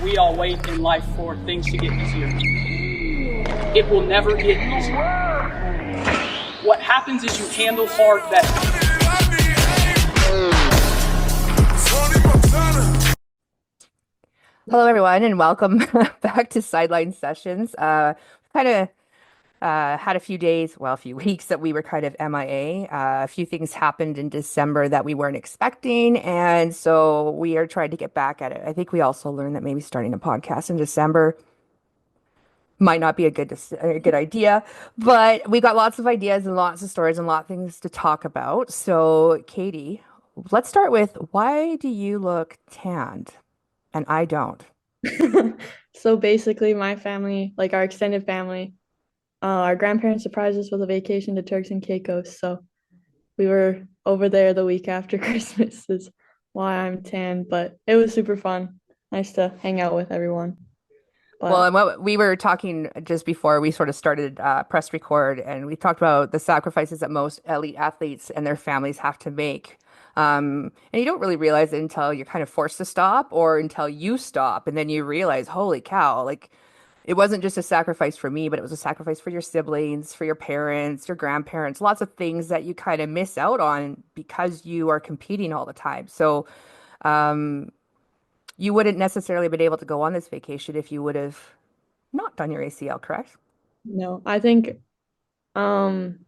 we all wait in life for things to get easier. It will never get easier. What happens is you handle hard better. Hello, everyone, and welcome back to Sidelined Sessions. Kind of had a few days, well, a few weeks that we were kind of MIA. A few things happened in December that we weren't expecting, and so we are trying to get back at it. I think we also learned that maybe starting a podcast in December might not be a good idea, but we got lots of ideas and lots of stories and a lot of things to talk about. So, Katie, let's start with why do you look tanned and I don't? So basically, my family, like our extended family, our grandparents surprised us with a vacation to Turks and Caicos. So we were over there the week after Christmas, is why I'm tan. But it was super fun. Nice to hang out with everyone. Well, But and what we were talking just before we sort of started press record, and we talked about the sacrifices that most elite athletes and their families have to make. And you don't really realize it until you're kind of forced to stop or until you stop, and then you realize, holy cow, like it wasn't just a sacrifice for me, but it was a sacrifice for your siblings, for your parents, your grandparents, lots of things that you kind of miss out on because you are competing all the time. So, um, you wouldn't necessarily have been able to go on this vacation if you would have not done your ACL, correct? no, um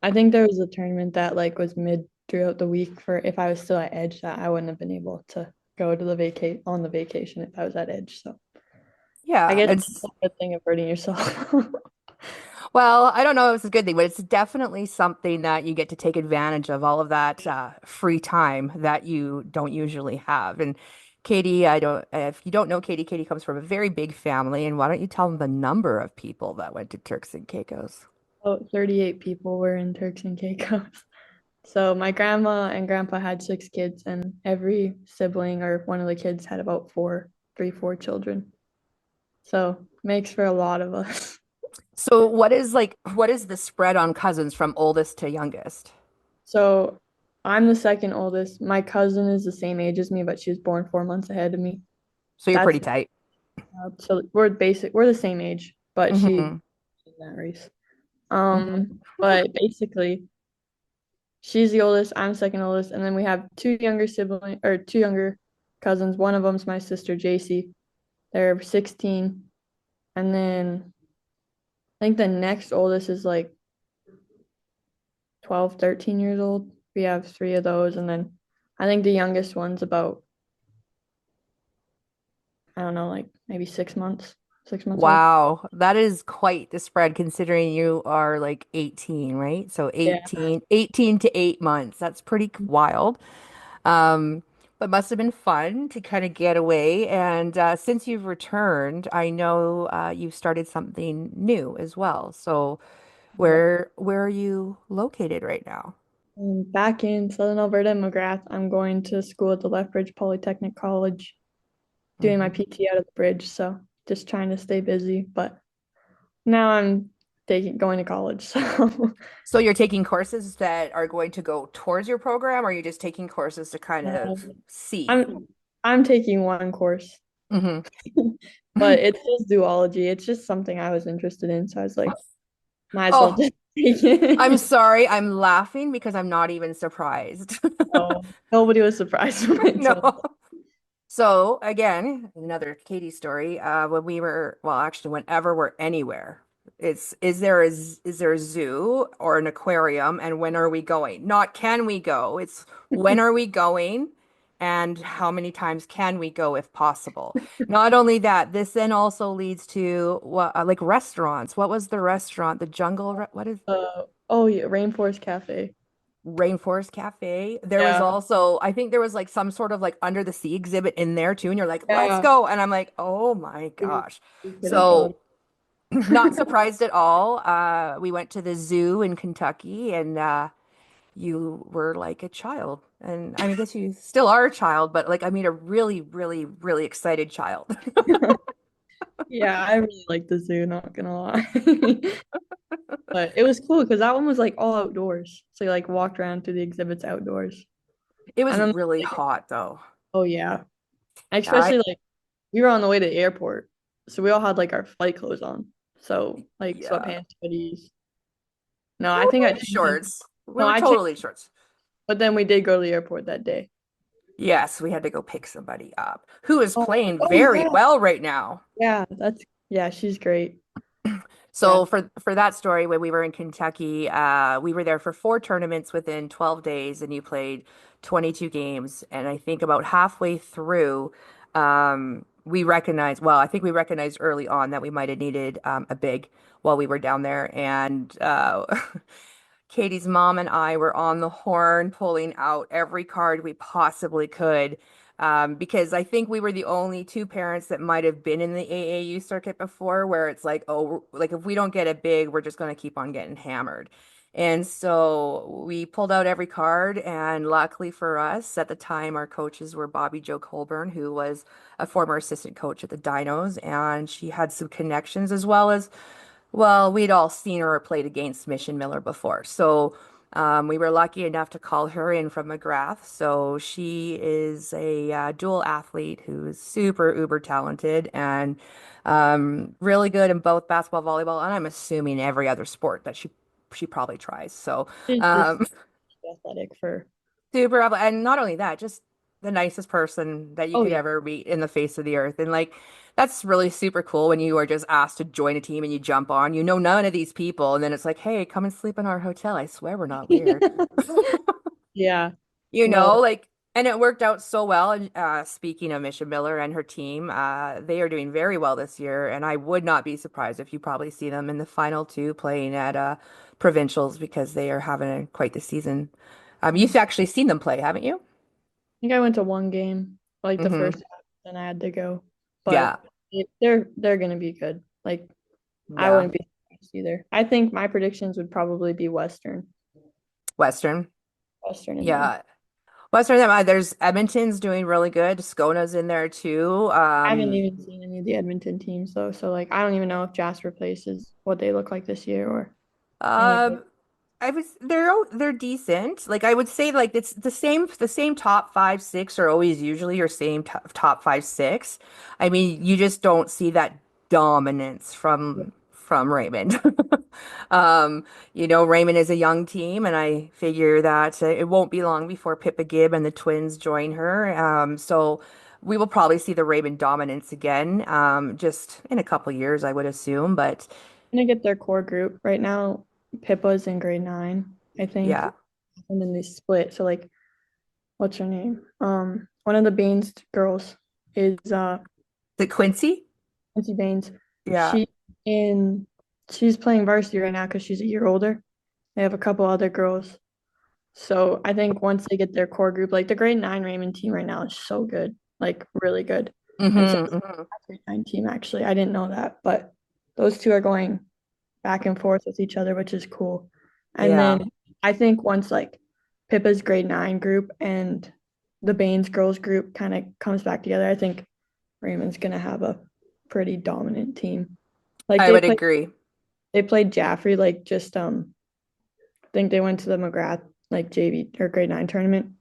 I think there was a tournament that like was mid throughout the week for if I was still at Edge that I wouldn't have been able to go to the vacate on the vacation if I was at Edge. So I Yeah, guess it's it's a good thing of hurting yourself. well, I don't know if it's a good thing, but it's definitely something that you get to take advantage of all of that free time that you don't usually have. And Katie, I don't, if you don't know Katie, Katie comes from a very big family. And why don't you tell them the number of people that went to Turks and Caicos? Oh, 38 people were in Turks and Caicos. So my grandma and grandpa had 6 kids, and every sibling or one of the kids had about four children. So makes for a lot of us. So what is the spread on cousins from oldest to youngest? So I'm the second oldest. My cousin is the same age as me, but she was born 4 months ahead of me. So you're pretty That's tight. so we're the same age, but she's Hmm. in that race. Hmm. But basically she's the oldest, I'm second oldest, and then we have two younger cousins. One of them's my sister JC. They're 16. And then I think the next oldest is like 12, 13 years old. We have three of those. And then I think the youngest one's about, I don't know, like maybe 6 months, 6 months old. Wow, that is quite the spread considering you are like 18, right? So Yeah. 18 to 8 months. That's pretty wild. Um, but must have been fun to kind of get away. And since you've returned, I know you've started something new as well. So Yep. where are you located right now? Back in Southern Alberta in McGrath, I'm going to school at the Lethbridge Polytechnic College, doing my Mhm. PT out of the bridge. So just trying to stay busy. But now I'm taking going to college. So So you're taking courses that are going to go towards your program, or are you just taking courses to kind of um, see? I'm taking one course, Hmm. but it's just zoology. It's just something I was interested in. So I was like, might as well Oh, just take I'm it. sorry. I'm laughing because I'm not even surprised. So nobody was surprised when I No. told So again, another Katie story. When we were, well, actually, whenever we're anywhere, it's is there a zoo or an aquarium, and when are we going? Not can we go? It's when are we going, and how many times can we go if possible? Not only that, this then also leads to what like restaurants. What was the restaurant? The Jungle? What is oh yeah, Rainforest Cafe. Rainforest Cafe. There was Yeah. also, I think there was like some sort of like under the sea exhibit in there too. And you're like, let's Yeah. go. And I'm like, oh my We, gosh. we couldn't go. So not surprised at all. We went to the zoo in Kentucky and you were like a child. And I mean, I guess you still are a child, but like, I mean, a really, really, really excited child. Yeah, I really like the zoo, not gonna lie. But it was cool because that one was like all outdoors. So you like walked around through the exhibits outdoors. It was And then really like, hot though. oh yeah. I, Especially like we were on the way to the airport, so we all had like our flight clothes on. So like Yeah. sweatpants, hoodies. No, No, I think I we were changed them. shorts. We No, were I changed, totally shorts. but then we did go to the airport that day. Yes, we had to go pick somebody up who is Oh, playing oh very yeah, well right now. yeah, yeah, she's great. Yeah, So for that story, when we were in Kentucky, we were there for 4 tournaments within 12 days, and you played 22 games. And I think about halfway through, we recognized, well, I think we recognized early on that we might have needed a big while we were down there. And Katie's mom and I were on the horn pulling out every card we possibly could. Because I think we were the only two parents that might have been in the AAU circuit before, where it's like, oh, like if we don't get it big, we're just going to keep on getting hammered. And so we pulled out every card, and luckily for us, at the time, our coaches were Bobby Joe Colburn, who was a former assistant coach at the Dinos, and she had some connections as well as well, we'd all seen her or played against Mission Miller before. So we were lucky enough to call her in from McGrath. So she is a dual athlete who's super uber talented and really good in both basketball, volleyball, and I'm assuming every other sport that she probably tries. So she's just um, athletic for. super, and not only that, just the nicest person that you Oh could yeah, ever meet in the face of the earth. And like, that's really super cool when you are just asked to join a team and you jump on. You know none of these people, and then it's like, hey, come and sleep in our hotel. I swear we're not weird. yeah. You No, know, like, and it worked out so well. And speaking of Misha Miller and her team, they are doing very well this year. And I would not be surprised if you probably see them in the final two playing at provincials because they are having quite the season. You've I actually seen them play, haven't you? think I went to one game, like the Hmm. first half, then I had to go. But Yeah. they're gonna be good. Like I Yeah. wouldn't be surprised either. I think my predictions would probably be Western. Western, and them. Yeah. Western, there's Edmonton's doing really good. Skona's in there too. I haven't even seen any of the Edmonton teams though, so like I don't even know if Jasper places what they look like this year or any of it. Um, they're decent. Like I would say, like it's the same top five, six are always usually your same top five, six. I mean, you just don't see that dominance from Raymond. Raymond is a young team, and I figure that it won't be long before Pippa Gibb and the twins join her. So we will probably see the Raymond dominance again, just in a couple years, I would assume. But Gonna get their core group right now. Pippa's in grade 9, I think, yeah, and then they split. So like, what's her name? One of the Baines girls is the Quincy. Nancy Baines. Yeah. She in she's playing varsity right now because she's a year older. They have a couple other girls. So I think once they get their core group, like the grade 9 Raymond team right now is so good, like really good. And so Hmm. Hmm. the grade 9 team actually, I didn't know that, but those two are going back and forth with each other, which is cool. And Yeah. then I think once like Pippa's grade 9 group and the Baines girls group kind of comes back together, I think Raymond's gonna have a pretty dominant team. Like I would agree. they played Jaffrey like just I think they went to the McGrath like JV or grade 9 tournament.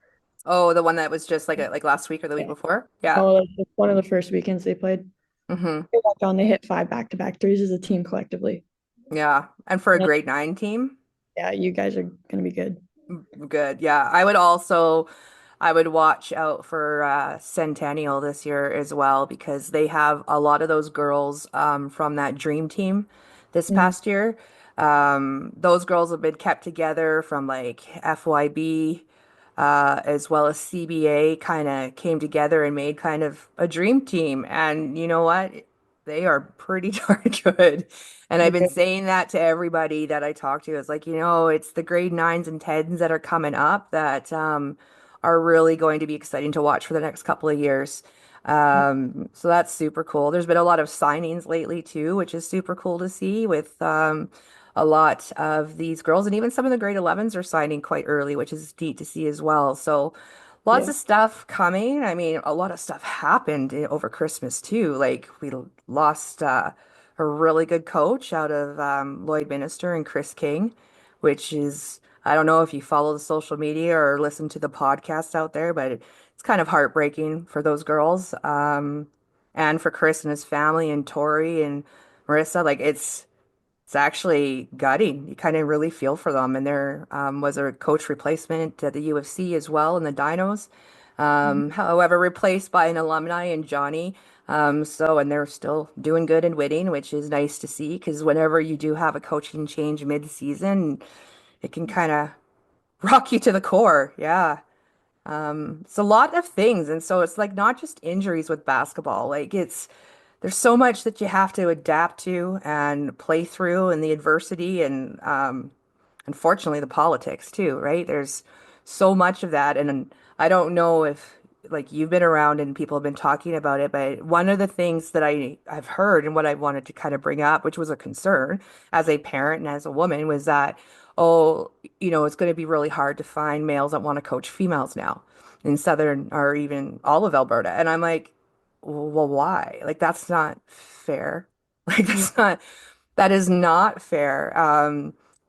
Oh, the one that was just like last week or the week Yeah. before. Yeah. Oh, like it's one of the first weekends they played. Hmm. They walked on, they hit 5 back-to-back threes as a team collectively. Yeah. And for a Yeah, grade 9 team, yeah, you guys are gonna be good. good. Yeah. I would watch out for Centennial this year as well because they have a lot of those girls from that dream team this Mm. past year. Those girls have been kept together from like FYB as well as CBA kind of came together and made kind of a dream team. And you know what? They are pretty darn good. And I've They're been good. saying that to everybody that I talk to. It's like, it's the grade nines and tens that are coming up that are really going to be exciting to watch for the next couple of years. So that's super cool. There's been a lot of signings lately too, which is super cool to see with a lot of these girls, and even some of the grade 11s are signing quite early, which is neat to see as well. So lots Yeah. of stuff coming. I mean, a lot of stuff happened over Christmas too. Like we lost a really good coach out of Lloyd Minister and Chris King, which is, I don't know if you follow the social media or listen to the podcast out there, but it's kind of heartbreaking for those girls. and for Chris and his family and Tori and Marissa, like it's actually gutting. You kind of really feel for them. And there was a coach replacement at the UFC as well in the Dinos. However, replaced by an alumni and Johnny. And they're still doing good and winning, which is nice to see because whenever you do have a coaching change mid-season, it can kind of rock you to the core. Yeah. It's a lot of things. And so it's like not just injuries with basketball. There's so much that you have to adapt to and play through and the adversity and unfortunately the politics too, right? There's so much of that. And I don't know if like you've been around and people have been talking about it, but one of the things that I've heard and what I wanted to kind of bring up, which was a concern as a parent and as a woman, was that, oh, it's going to be really hard to find males that want to coach females now in Southern or even all of Alberta. And I'm like, well, why? Like, that's not fair. Like, Yeah. that is not fair.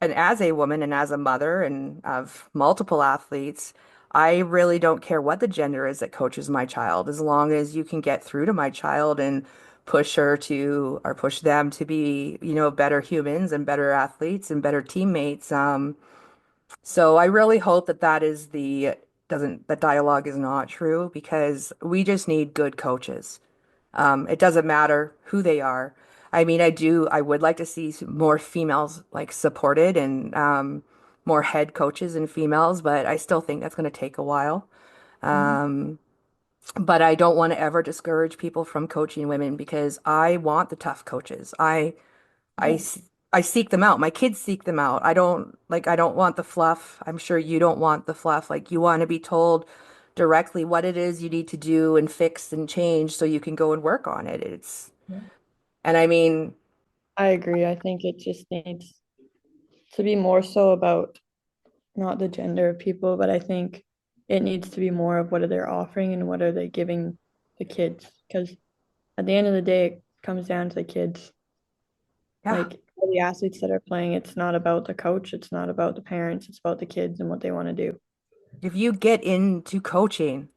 And as a woman and as a mother and of multiple athletes, I really don't care what the gender is that coaches my child, as long as you can get through to my child and push her to, or push them to be, better humans and better athletes and better teammates. So I really hope that that is the doesn't that dialogue is not true because we just need good coaches. It doesn't matter who they are. I mean, I would like to see more females like supported and more head coaches and females, but I still think that's going to take a while. Mhm. Um, but I don't want to ever discourage people from coaching women because I want the tough coaches. I, Yeah. s- I seek them out. My kids seek them out. I don't want the fluff. I'm sure you don't want the fluff. Like you want to be told directly what it is you need to do and fix and change so you can go and work on it. Yeah. And I mean, I agree. I think it just needs to be more so about not the gender of people, but I think it needs to be more of what are they offering and what are they giving the kids. Because at the end of the day, it comes down to the kids. yeah, Like all the athletes that are playing, it's not about the coach, it's not about the parents, it's about the kids and what they want to do. if you get into coaching,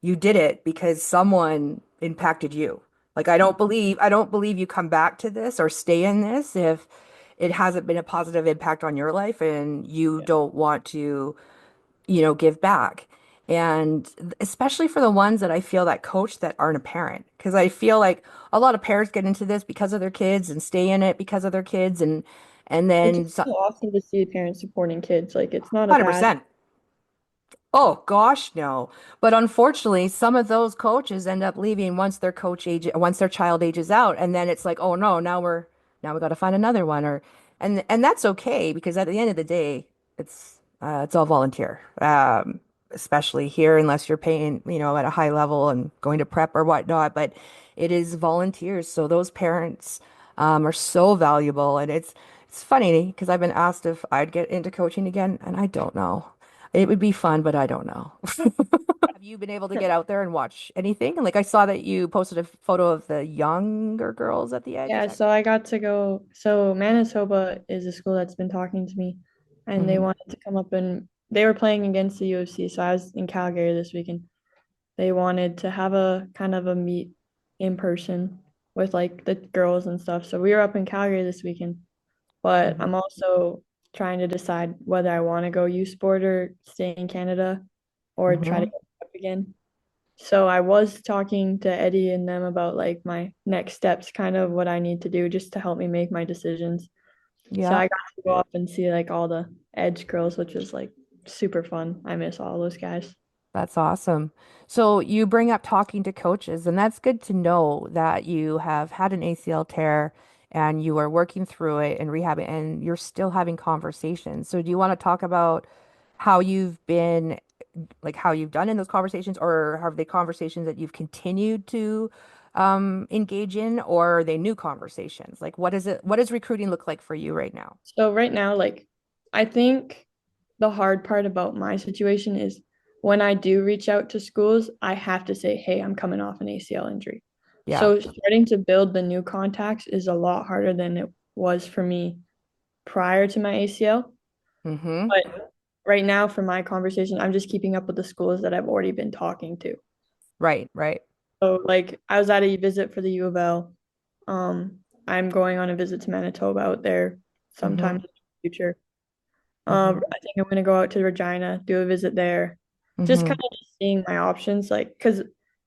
you did it because someone impacted you. Like I don't believe you come back to this or stay in this if it hasn't been a positive impact on your life and you Yeah. don't want to give back. And especially for the ones that I feel that coach that aren't a parent, because I feel like a lot of parents get into this because of their kids and stay in it because of their kids and It's then so, so awesome to see parents supporting kids. Like it's not a bad 100%. Oh gosh, no. But unfortunately, some of those coaches end up leaving once their child ages out, and then it's like, oh no, now we got to find another one, and that's okay because at the end of the day, it's all volunteer, especially here, unless you're paying, at a high level and going to prep or whatnot. But it is volunteers, so those parents are so valuable, and it's funny because I've been asked if I'd get into coaching again, and I don't know. It would be fun, but I don't know. Have you been able to get out there and watch anything? Like I saw that you posted a photo of the younger girls at the edge. Is Yeah, that so I got to go. So Manitoba is a school that's been talking to me, and they hmm wanted to come up and they were playing against the UFC. So I was in Calgary this weekend. They wanted to have a kind of a meet in person with like the girls and stuff. So we were up in Calgary this weekend, but hmm I'm also trying to decide whether I want to go U Sport or stay in Canada or try to hmm get up again. So I was talking to Eddie and them about like my next steps, kind of what I need to do just to help me make my decisions. So Yeah, I got to go up and see like all the Edge girls, which was like super fun. I miss all those guys. that's awesome. So you bring up talking to coaches, and that's good to know that you have had an ACL tear and you are working through it and rehabbing, and you're still having conversations. So do you want to talk about how you've been like how you've done in those conversations, or have they conversations that you've continued to engage in, or are they new conversations? Like, what does recruiting look like for you right now? So right now, like I think the hard part about my situation is when I do reach out to schools, I have to say, hey, I'm coming off an ACL injury. Yeah. So starting to build the new contacts is a lot harder than it was for me prior to my ACL. Mm-hmm. But right now, for my conversation, I'm just keeping up with the schools that I've already been talking to. Right, right. So like I was at a visit for the U of L. I'm going on a visit to Manitoba out there sometime Mm-hmm. in the future. Mm-hmm. I think I'm gonna go out to Regina, do a visit there. Just Mm-hmm. kind of just seeing my options, like, because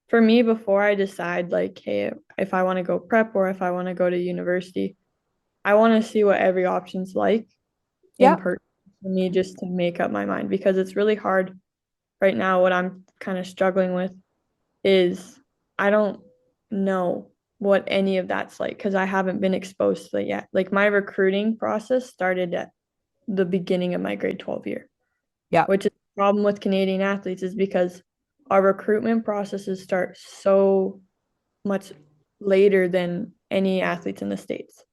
for me, before I decide, like, hey, if I want to go prep or if I want to go to university, I want to see what every option's like in Yeah. person for me just to make up my mind because it's really hard right now. What I'm kind of struggling with is I don't know what any of that's like because I haven't been exposed to it yet. Like my recruiting process started at the beginning of my grade 12 year, Yeah. which is the problem with Canadian athletes is because our recruitment processes start so much later than any athletes in the States.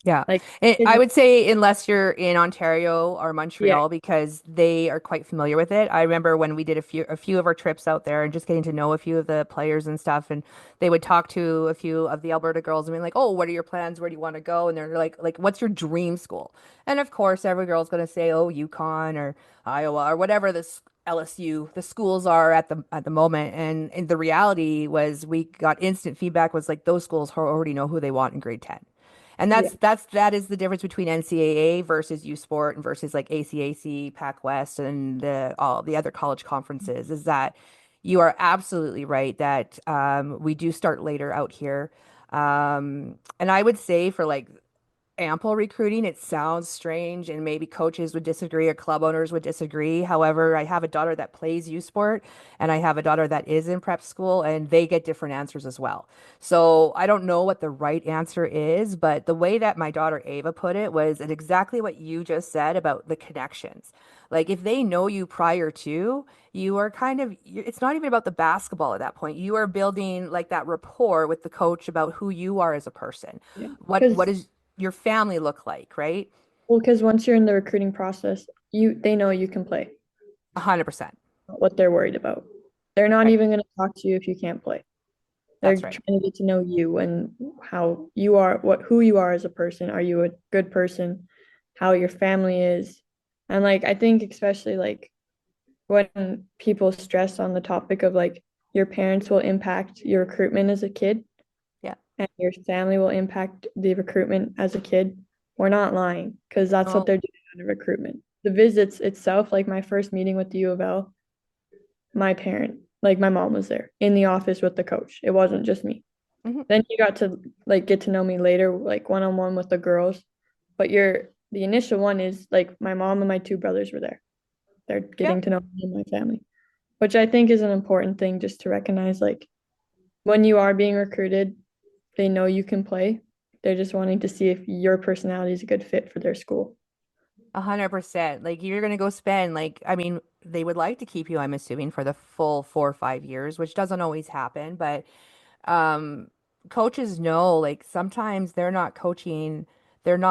Yeah. Like, I kids- would say unless you're in Ontario or yeah, Montreal because they are quite familiar with it. I remember when we did a few of our trips out there and just getting to know a few of the players and stuff, and they would talk to a few of the Alberta girls and be like, "Oh, what are your plans? Where do you want to go?" And they're like, "What's your dream school?" And of course, every girl's going to say, "Oh, Yukon or Iowa or whatever this LSU the schools are at the moment." And the reality was we got instant feedback was like those schools already know who they want in grade 10. And yeah, that is the difference between NCAA versus U Sport and versus like ACAC, Pac West, and all the other college conferences. Is that you are absolutely right that we do start later out here, and I would say for like ample recruiting. It sounds strange, and maybe coaches would disagree or club owners would disagree. However, I have a daughter that plays U Sport, and I have a daughter that is in prep school, and they get different answers as well. So I don't know what the right answer is, but the way that my daughter Ava put it was exactly what you just said about the connections. Like if they know you prior to, you are kind of, it's not even about the basketball at that point. You are building like that rapport with the coach about who you are as a person. yeah. What Because is your family look like, right? well, because once you're in the recruiting process, they know you can play. 100%. What they're worried about. They're not Right. even going to talk to you if you can't play. They're That's right. trying to get to know you and how you are, who you are as a person. Are you a good person? How your family is. And like I think especially like when people stress on the topic of like your parents will impact your recruitment as a kid Yeah. and your family will impact the recruitment as a kid, we're not lying because that's what Oh, they're doing out of recruitment. The visits itself, like my first meeting with the U of L, my parent, like my mom was there in the office with the coach. It wasn't just me. mhm. Then you got to like get to know me later, like one on one with the girls. But the initial one is like my mom and my two brothers were there. They're Yep. getting to know me and my family, which I think is an important thing just to recognize like when you are being recruited, they know you can play. They're just wanting to see if your personality is a good fit for their school. 100%. Like you're gonna go spend like I mean, they would like to keep you, I'm assuming, for the full 4 or 5 years, which doesn't always happen, but um coaches know like sometimes they're not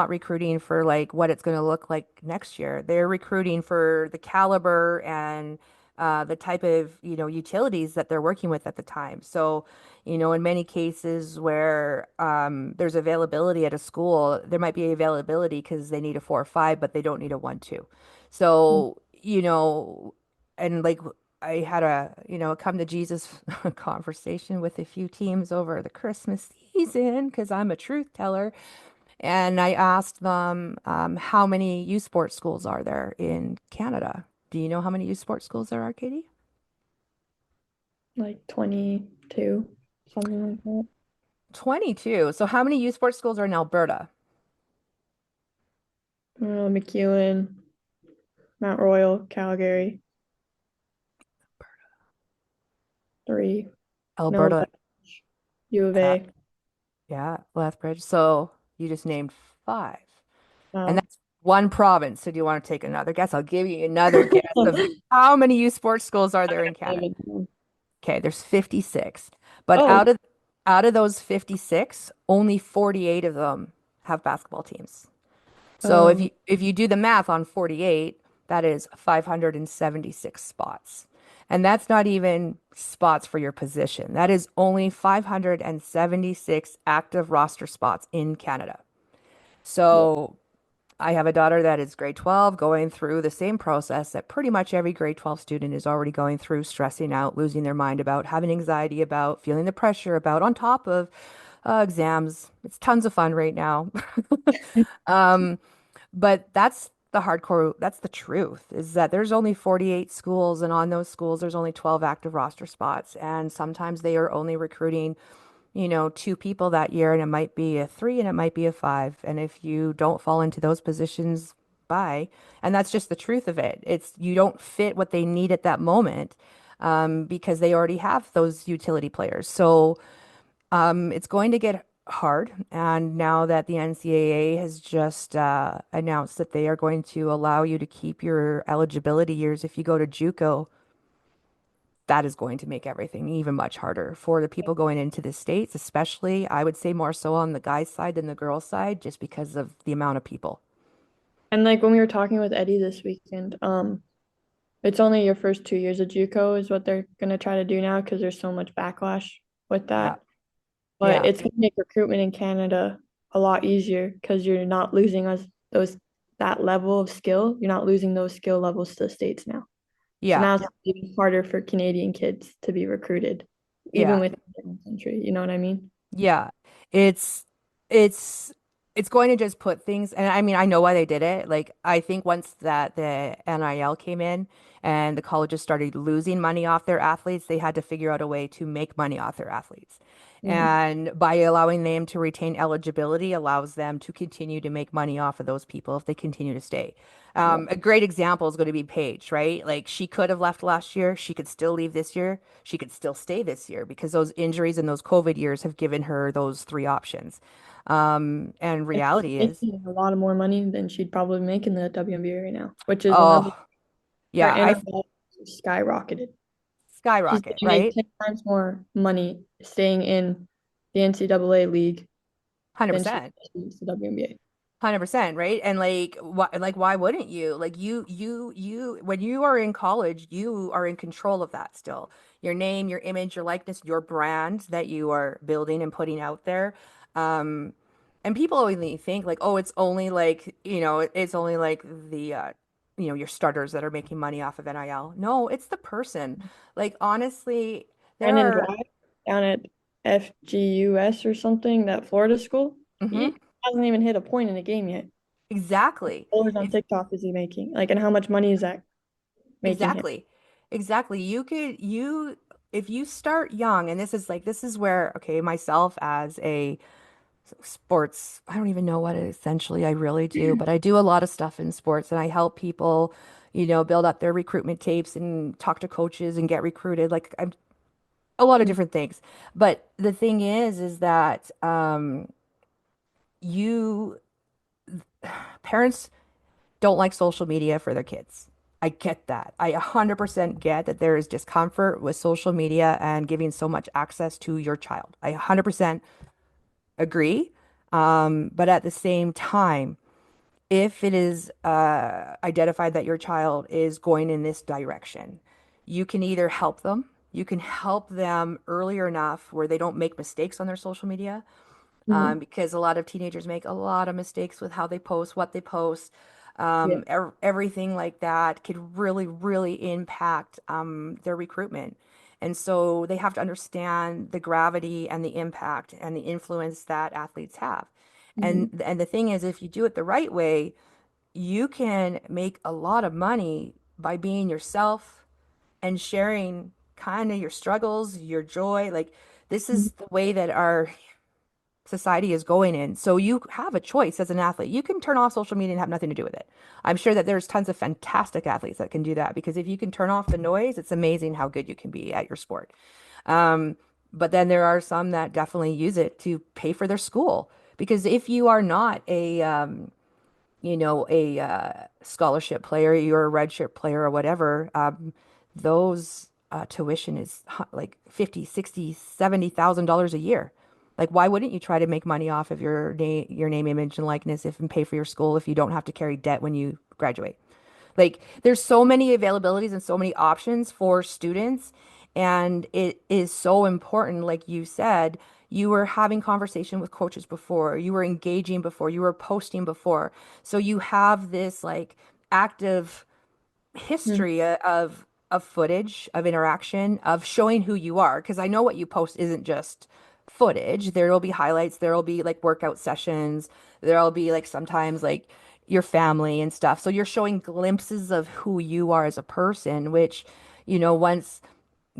recruiting for like what it's going to look like next year. They're recruiting for the caliber and the type of utilities that they're working with at the time. So in many cases where there's availability at a school, there might be availability because they need a 4 or 5 but they don't need a 1 2. So and like I had a come to Jesus conversation with a few teams over the Christmas season because I'm a truth teller. And I asked them, how many youth sports schools are there in Canada? Do you know how many youth sports schools there are, Katie? Like 22, something like that. 22. So how many youth sports schools are in Alberta? McEwen, Mount Royal, Calgary, 3. No, Alberta. U of Uh, A. yeah, Lethbridge. So you just named 5. And Oh. that's one province. So do you want to take another guess? I'll give you another guess of how many youth sports schools are there in Canada? Okay, there's 56. But Oh, out of those 56, only 48 of them have basketball teams. So if oh, you do the math on 48, that is 576 spots. And that's not even spots for your position. That is only 576 active roster spots in Canada. yeah. So I have a daughter that is grade 12 going through the same process that pretty much every grade 12 student is already going through, stressing out, losing their mind about, having anxiety about, feeling the pressure about, on top of exams. It's tons of fun right now. Um, but that's the hardcore, that's the truth, is that there's only 48 schools, and on those schools, there's only 12 active roster spots. And sometimes they are only recruiting, two people that year, and it might be a three and it might be a five. And if you don't fall into those positions, bye. And that's just the truth of it. It's you don't fit what they need at that moment, because they already have those utility players. So it's going to get hard. And now that the NCAA has just announced that they are going to allow you to keep your eligibility years if you go to JUCO, that is going to make everything even much harder for the people going into the States, especially, I would say more so on the guys' side than the girls' side, just because of the amount of people. And like when we were talking with Eddie this weekend, it's only your first 2 years of JUCO is what they're gonna try to do now because there's so much backlash with Yeah. that. But Yeah. it's gonna make recruitment in Canada a lot easier because you're not losing us those that level of skill. You're not losing those skill levels to the States now. So Yeah. now it's even harder for Canadian kids to be recruited, even Yeah. within their own country. You know what I mean? Yeah, it's it's it's going to just put things, and I mean, I know why they did it. Like, I think once that the NIL came in and the colleges started losing money off their athletes, they had to figure out a way to make money off their athletes. Mm-hmm. And by allowing them to retain eligibility allows them to continue to make money off of those people if they continue to stay. Yeah. A great example is going to be Paige, right? Like, she could have left last year. She could still leave this year. She could still stay this year because those injuries and those COVID years have given her those three options. And And she's reality is, making a lot of more money than she'd probably make in the WNBA right now, which is another, oh, her yeah, NIL skyrocketed. She's skyrocket, gonna make right? 10 times more money staying in the NCAA league than she 100%. does the WNBA. 100%, right? And why wouldn't you? Like, when you are in college, you are in control of that still. Your name, your image, your likeness, your brand that you are building and putting out there. Um, and people only think like, oh, it's only like, it's only like the your starters that are making money off of NIL. No, it's the person. Like, honestly, there Brandon are Dwight down at FGUS or something, that Florida school, mhm, he hasn't even hit a point in a game yet. exactly. Followers on TikTok is he making? Like, and how much money is that making him? Exactly. Exactly. If you start young, and this is where, okay, myself as a sports, I don't even know what essentially I really do, but I do a lot of stuff in sports and I help people, build up their recruitment tapes and talk to coaches and get recruited. Like, I'm a lot of different things. But the thing is that, you parents don't like social media for their kids. I get that. I 100% get that there is discomfort with social media and giving so much access to your child. I 100% agree. But at the same time, if it is identified that your child is going in this direction, you can either help them, you can help them earlier enough where they don't make mistakes on their social media, Mhm. because a lot of teenagers make a lot of mistakes with how they post, what they post. Yeah. Everything like that could really, really impact their recruitment. And so they have to understand the gravity and the impact and the influence that athletes have. Mhm. And the thing is, if you do it the right way, you can make a lot of money by being yourself and sharing kind of your struggles, your joy. Like, this Mhm. is the way that our society is going in. So you have a choice as an athlete. You can turn off social media and have nothing to do with it. I'm sure that there's tons of fantastic athletes that can do that because if you can turn off the noise, it's amazing how good you can be at your sport. But then there are some that definitely use it to pay for their school because if you are not a scholarship player, you're a redshirt player or whatever, those tuition is like 50, 60, $70,000 a year. Like, why wouldn't you try to make money off of your name, image, and likeness if and pay for your school if you don't have to carry debt when you graduate? Like, there's so many availabilities and so many options for students, and it is so important, like you said, You were having conversation with coaches before, you were engaging before, you were posting before. So you have this like active Mm. history of footage, of interaction, of showing who you are. Because I know what you post isn't just footage. There will be highlights, there will be like workout sessions, there'll be like sometimes like your family and stuff. So you're showing glimpses of who you are as a person, which, once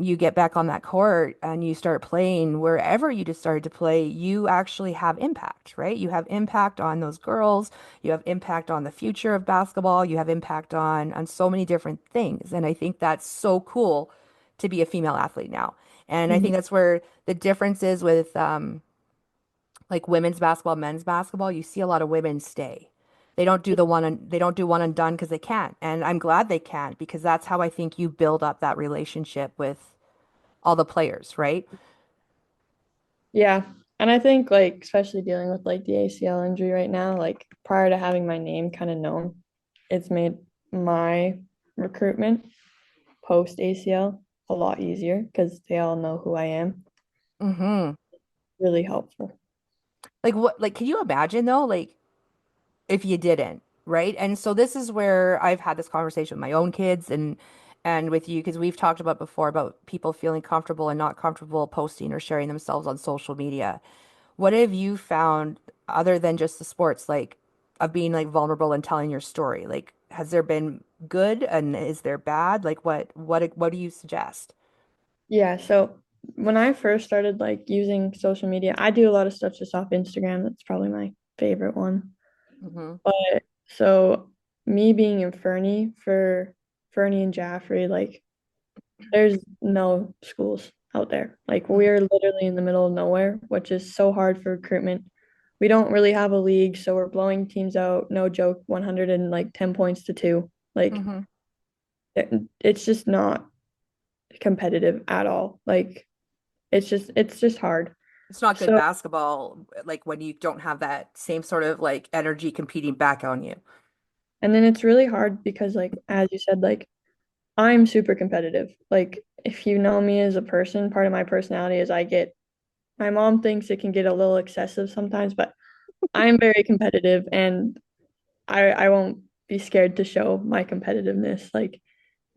you get back on that court and you start playing wherever you just started to play, you actually have impact, right? You have impact on those girls, you have impact on the future of basketball, you have impact on so many different things. And I think that's so cool to be a female athlete now. And I Mhm. think that's where the difference is with like women's basketball, men's basketball. You see a lot of women stay. They don't do one and done because they can't. And I'm glad they can't because that's how I think you build up that relationship with all the players, right? Yeah. And I think like especially dealing with like the ACL injury right now, like prior to having my name kind of known, it's made my recruitment post ACL a lot easier because they all know who I am. Hmm. Really helpful. Like what, like, can you imagine though, like if you didn't, right? And so this is where I've had this conversation with my own kids and with you because we've talked about before about people feeling comfortable and not comfortable posting or sharing themselves on social media. What have you found other than just the sports, like of being like vulnerable and telling your story? Like, has there been good and is there bad? Like, what do you suggest? Yeah, so when I first started like using social media, I do a lot of stuff just off Instagram. That's probably my favorite one. Hmm. But so me being in Fernie and Jaffrey, like there's no schools out there. Like we're literally in the middle of nowhere, which is so hard for recruitment. We don't really have a league, so we're blowing teams out, no joke, 110 points to two. Like Hmm. it's just not competitive at all. Like it's just hard. It's not good So basketball, like when you don't have that same sort of like energy competing back on you. and then it's really hard because like as you said, like I'm super competitive. Like if you know me as a person, part of my personality is my mom thinks it can get a little excessive sometimes, but I'm very competitive and I won't be scared to show my competitiveness. Like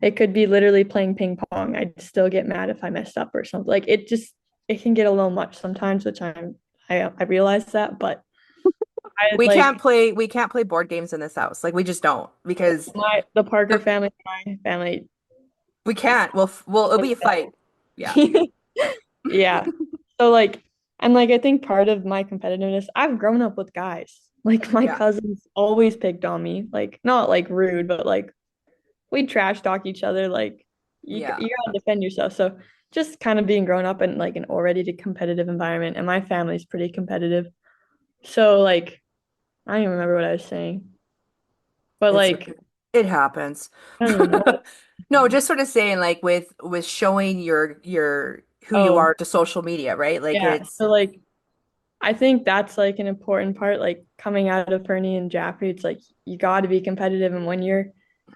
it could be literally playing ping pong. I'd still get mad if I messed up or something. Like it can get a little much sometimes, which I realize that, but I like We can't play board games in this house. Like we just don't because the Parker the, family, my family. we can't. It'll be a fight. Yeah. Yeah. So like and like I think part of my competitiveness, I've grown up with guys. Like my Yeah. cousins always picked on me. Like not like rude, but like we trash talk each other. Like Yeah. you gotta defend yourself. So just kind of being grown up in like an already competitive environment, and my family's pretty competitive. So like I don't even remember what I was saying, but It's like okay. It happens. I don't even know. No, just sort of saying like with showing your who you Oh are to social media, right? Like yeah. it's So like I think that's like an important part, like coming out of Fernie and Jaffrey, it's like you got to be competitive. And when you're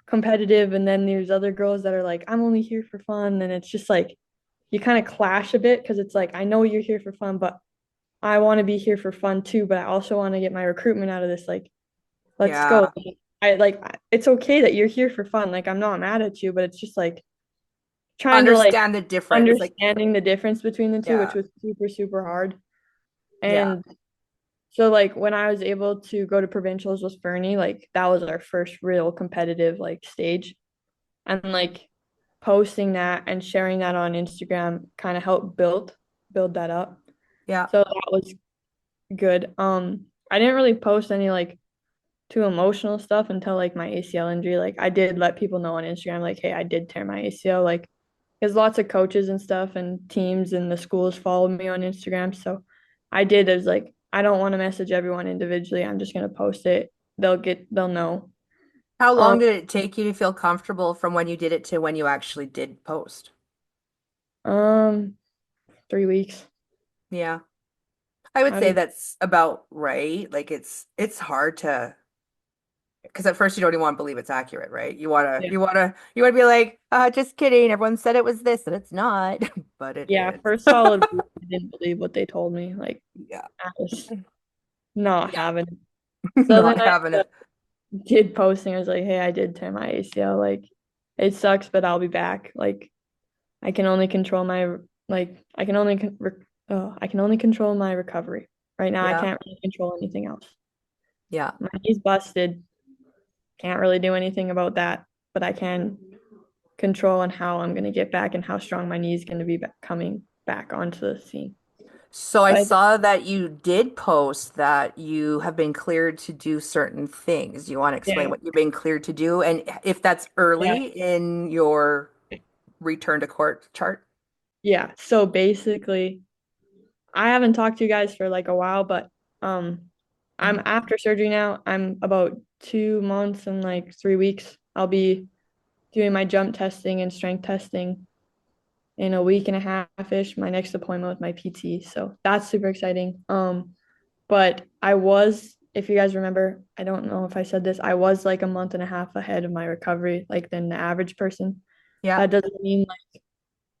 competitive, and then there's other girls that are like, I'm only here for fun, and it's just like you kind of clash a bit because it's like, I know you're here for fun, but I want to be here for fun too, but I also want to get my recruitment out of this. Like, let's go. yeah. It's okay that you're here for fun. Like, I'm not mad at you, but it's just like trying to like Understand the difference. Like understanding the difference between the two, which yeah. was super, super hard. Yeah. And so like when I was able to go to provincials with Fernie, like that was our first real competitive like stage. And like posting that and sharing that on Instagram kind of helped build that up. Yeah. So that was good. I didn't really post any like too emotional stuff until like my ACL injury. Like I did let people know on Instagram, like, hey, I did tear my ACL. Like, because lots of coaches and stuff and teams and the schools followed me on Instagram. So I did as like, I don't want to message everyone individually. I'm just gonna post it. They'll know. How Um, long did it take you to feel comfortable from when you did it to when you actually did post? um, 3 weeks. Yeah. I would I say was, that's about right. Like it's hard to because at first you don't even want to believe it's accurate, right? yeah, You wanna be like, just kidding. Everyone said it was this and it's not, but it yeah, is. for a solid week. didn't believe what they told me. Like Yeah. I was not Yeah. having it. So then Not I having it. did posting. I was like, hey, I did tear my ACL. Like it sucks, but I'll be back. Like I can only control my I can only I can only control my recovery. Right now I Yeah. can't really control anything else. Yeah. My knee's busted. Can't really do anything about that, but I can control on how I'm going to get back and how strong my knee is going to be coming back onto the scene. So I But saw that you did post that you have been cleared to do certain things. You want to explain yeah, what you've been cleared to do and if that's yeah, early in your return to court chart? yeah. So basically, I haven't talked to you guys for like a while, but um, I'm Mhm. after surgery now. I'm about 2 months and like 3 weeks. I'll be doing my jump testing and strength testing in a week and a half-ish, my next appointment with my PT. So that's super exciting. But I was, if you guys remember, I don't know if I said this, I was like a month and a half ahead of my recovery, like than the average person. Yeah. That doesn't mean like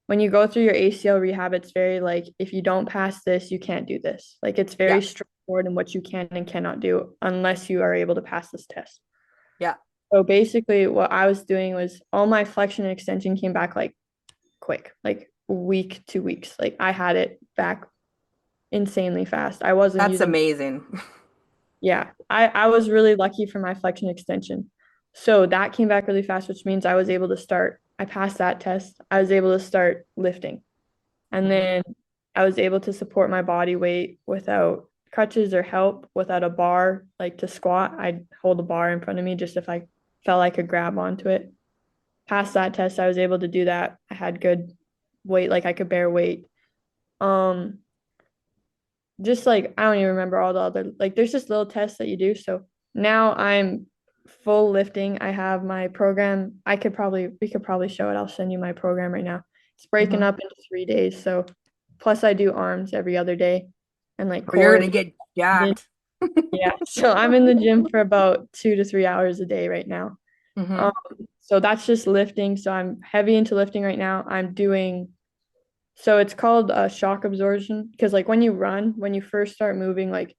when you go through your ACL rehab, it's very like if you don't pass this, you can't do this. Like it's Yeah. very straightforward in what you can and cannot do unless you are able to pass this test. Yeah. So basically, what I was doing was all my flexion and extension came back like quick, like week, 2 weeks. Like I had it back insanely fast. I wasn't That's using, amazing. yeah, I was really lucky for my flexion extension. So that came back really fast, which means I was able to start, I passed that test. I was able to start lifting. And Mhm. then I was able to support my body weight without crutches or help, without a bar, like to squat. I'd hold a bar in front of me just if I felt I could grab onto it. Past that test, I was able to do that. I had good weight, like I could bear weight. Um, just like I don't even remember all the other like there's just little tests that you do. So now I'm full lifting. I have my program. We could probably show it. I'll send you my program right now. It's breaking Mhm. up into 3 days. So plus I do arms every other day and like You're core. gonna get jacked. Yeah. So I'm in the gym for about 2 to 3 hours a day right now. Um, Hmm. so that's just lifting. So I'm heavy into lifting right now. I'm doing so it's called shock absorption because like when you run, when you first start moving, like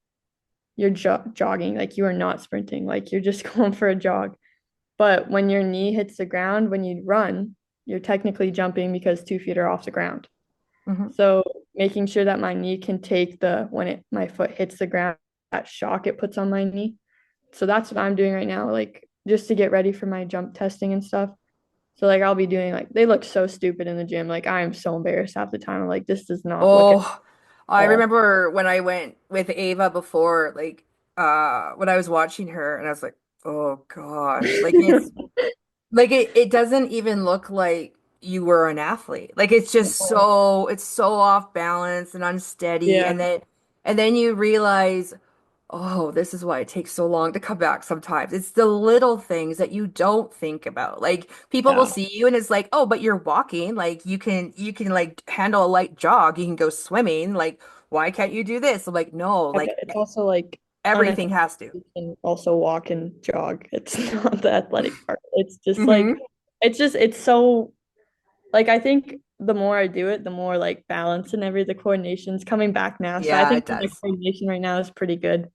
you're jogging, like you are not sprinting, like you're just going for a jog. But when your knee hits the ground, when you run, you're technically jumping because 2 feet are off the ground. Hmm. So making sure that my knee can take my foot hits the ground, that shock it puts on my knee. So that's what I'm doing right now, like just to get ready for my jump testing and stuff. So like I'll be doing like they look so stupid in the gym. Like I am so embarrassed half the time. I'm like, this does not look at Oh, I all. remember when I went with Ava before, like when I was watching her and I was like, oh gosh, like it doesn't even look like you were an athlete. Like it's so off balance and unsteady. Yeah, And then you realize, oh, this is why it takes so long to come back sometimes. It's the little things that you don't think about. Like people will yeah, see you and it's like, oh, but you're walking. Like you can like handle a light jog. You can go swimming. Like, why can't you do this? I'm like, no, but like it's also like everything unathletic. has to. You can also walk and jog. It's not the athletic part. It's just like Hmm. it's so like I think the more I do it, the more like balance and the coordination's coming back now. So I Yeah, think it my does. coordination right now is pretty good.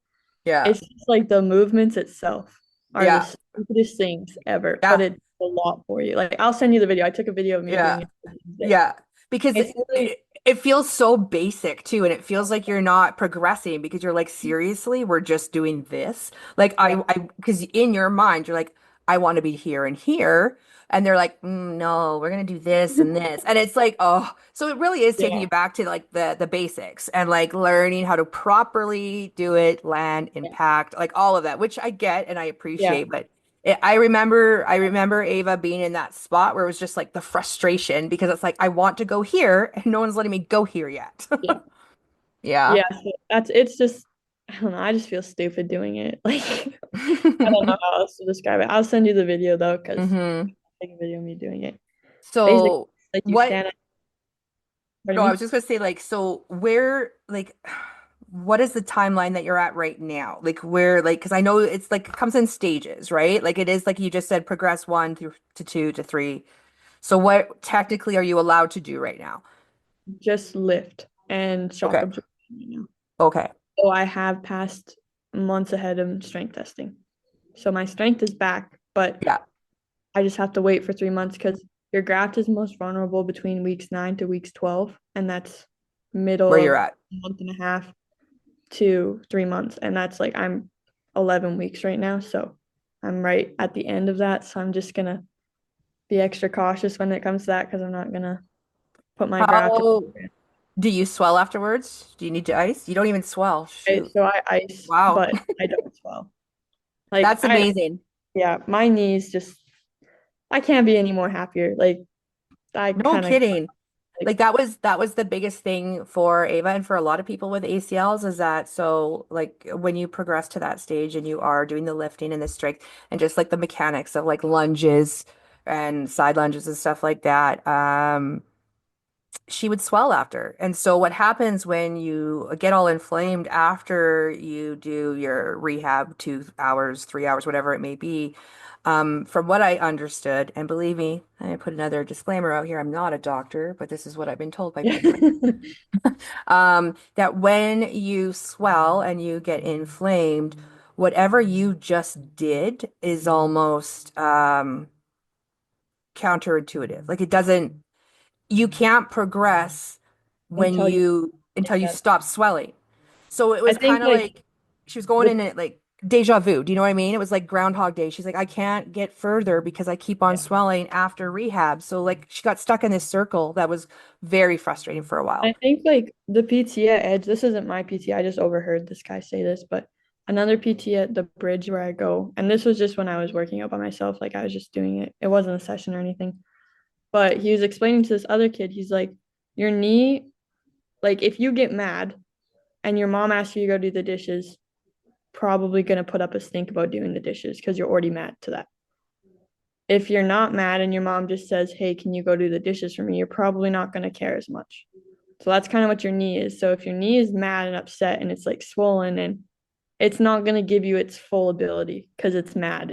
Yeah. It's just like the movements itself are the Yeah. stupidest things ever, but Yeah. it's a lot for you. Like I'll send you the video. I took a video of me Yeah. doing it today. Yeah, because It's really it feels so basic too, and it feels like you're not progressing because you're like, seriously, we're just doing this. Like yeah, because in your mind you're like, I want to be here and here, and they're like, no, we're gonna do this and this, and it's like, oh, so it really is taking yeah, you back to like the basics and like learning how to properly do it, land, yeah, impact, like all of that, which I get and I yeah, appreciate, but. I remember Ava being in that spot where it was just like the frustration because it's like I want to go here and no one's letting me go here yet. yeah. Yeah. Yeah, so that's it's just I don't know, I just feel stupid doing it. Like I don't know how else to describe it. I'll send you the video though, because Hmm. take a video of me doing it. Basically, So like you what, stand up, pardon no, I was me, just gonna say like, so where, like, what is the timeline that you're at right now? Like where, like, because I know it's like it comes in stages, right? Like it is like you just said, progress one through to two to three. So what technically are you allowed to do right now? just lift and shock Okay. absorption right now. Okay. So I have passed months ahead of strength testing. So my strength is back, but Yeah. I just have to wait for 3 months because your graft is most vulnerable between weeks 9 to weeks 12, and that's middle Where you're of at. a month and a half to 3 months. And that's like I'm 11 weeks right now. So I'm right at the end of that. So I'm just gonna be extra cautious when it comes to that because I'm not gonna put my graft. How do you swell afterwards? Do you need to ice? You don't even swell. Right? Shoot. So I ice, Wow. but I don't swell. Like That's I, amazing. yeah, my knees just I can't be any more happier. Like I No kind of kidding. like Like that was the biggest thing for Ava and for a lot of people with ACLs is that so like when you progress to that stage and you are doing the lifting and the strength and just like the mechanics of like lunges and side lunges and stuff like that, she would swell after. And so what happens when you get all inflamed after you do your rehab 2 hours, 3 hours, whatever it may be, from what I understood, and believe me, I put another disclaimer out here, I'm not a doctor, but this is what I've been told by people. That when you swell and you get inflamed, whatever you just did is almost counterintuitive. Like it doesn't you can't progress when until you you until you yeah. stop swelling. So it I was think kind of like like she was going the in it like deja vu. Do you know what I mean? It was like Groundhog Day. She's like, I can't get further because I keep on swelling after rehab. So like she got stuck in this circle that was very frustrating for a I while. think like the PT at Edge, this isn't my PT, I just overheard this guy say this, but another PT at the bridge where I go, and this was just when I was working out by myself, like I was just doing it. It wasn't a session or anything. But he was explaining to this other kid, he's like, your knee, like if you get mad and your mom asks you to go do the dishes, probably gonna put up a stink about doing the dishes because you're already mad to that. If you're not mad and your mom just says, hey, can you go do the dishes for me? You're probably not going to care as much. So that's kind of what your knee is. So if your knee is mad and upset and it's like swollen and it's not going to give you its full ability because it's mad.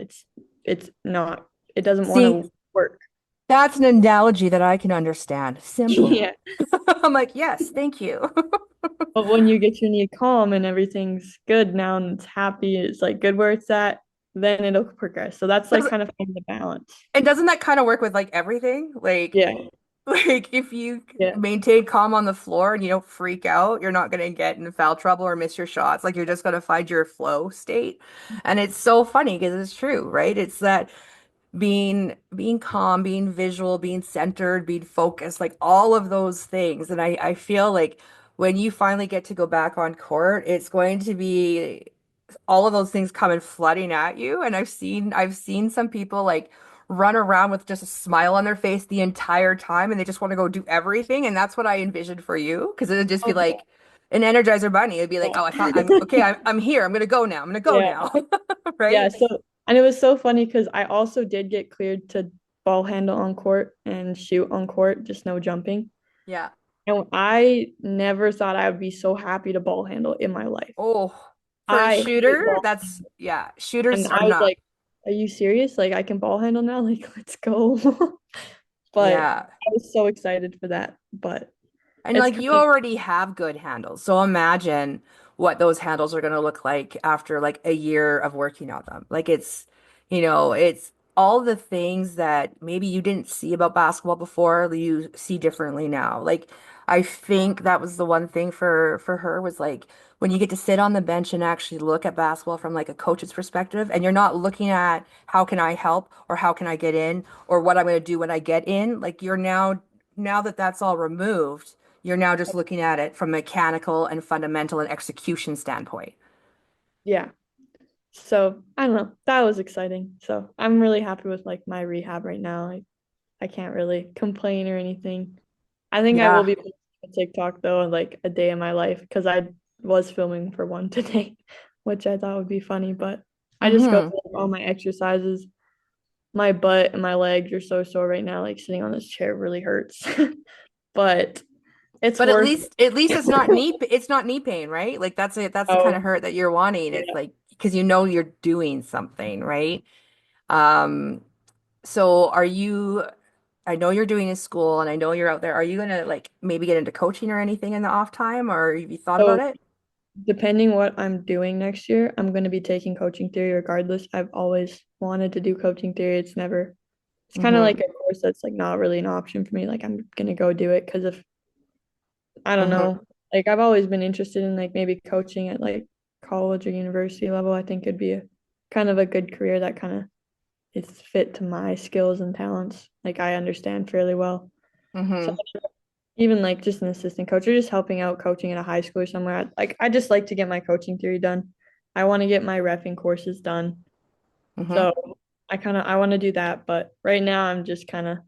It's not, it doesn't want See, to work. that's an analogy that I can understand. Simple. Yeah. I'm like, yes, thank you. But when you get your knee calm and everything's good now and it's happy, it's like good where it's at, then it'll progress. So that's like Does- kind of finding the balance. And doesn't that kind of work with like everything? Like Yeah. like if you Yeah. maintain calm on the floor and you don't freak out, you're not going to get in foul trouble or miss your shots. Like you're just going to find your flow state. And it's so funny because it's true, right? It's that being calm, being visual, being centered, being focused, like all of those things. And I feel like when you finally get to go back on court, it's going to be all of those things coming flooding at you. And I've seen some people like run around with just a smile on their face the entire time and they just want to go do everything. And that's what I envisioned for you. Because it'd just be Oh, like an Energizer Bunny. It'd be like, oh, I'm yeah. okay, I'm here. I'm gonna go now. I'm gonna go Yeah. now. Yeah, Right? so and it was so funny because I also did get cleared to ball handle on court and shoot on court, just no jumping. Yeah. And I never thought I would be so happy to ball handle in my life. Oh, for a I hate shooter, ball that's handle. yeah, And shooters are I was not. like, are you serious? Like I can ball handle now? Like, let's go. But Yeah. I was so excited for that. But And it's like kind you of already have good handles. So imagine what those handles are going to look like after like a year of working on them. Like it's all the things that maybe you didn't see about basketball before, you see differently now. Like I think that was the one thing for her was like when you get to sit on the bench and actually look at basketball from like a coach's perspective and you're not looking at how can I help or how can I get in or what I'm going to do when I get in, like you're now that that's all removed you're now just looking at it from mechanical and fundamental and execution standpoint. yeah. So I don't know. That was exciting. So I'm really happy with like my rehab right now. I can't really complain or anything. I think I will Yeah. be posting a TikTok though, in like a day in my life because I was filming for one today, which I thought would be funny. But I just go Hmm. through all my exercises. My butt and my legs are so sore right now. Like sitting on this chair really hurts, but it's But at worth least at least it. it's not knee pain, right? Like that's the kind of Oh, hurt that you're wanting. It's yeah. like because you know you're doing something, right? Um, so I know you're doing in school and I know you're out there. Are you gonna like maybe get into coaching or anything in the off time, or have you thought about So it? depending what I'm doing next year, I'm going to be taking coaching theory regardless. I've always wanted to do coaching theory. It's kind of Mm-hmm. like a course that's like not really an option for me. Like I'm going to go do it because if I don't Mm-hmm. know, like I've always been interested in like maybe coaching at like college or university level. I think it'd be a kind of a good career that kind of is fit to my skills and talents. Like I understand fairly well. So Mm-hmm. even like just an assistant coach or just helping out coaching at a high school or somewhere. Like I just like to get my coaching theory done. I want to get my refing courses done. Mm-hmm. So I want to do that, but right now I'm just kind of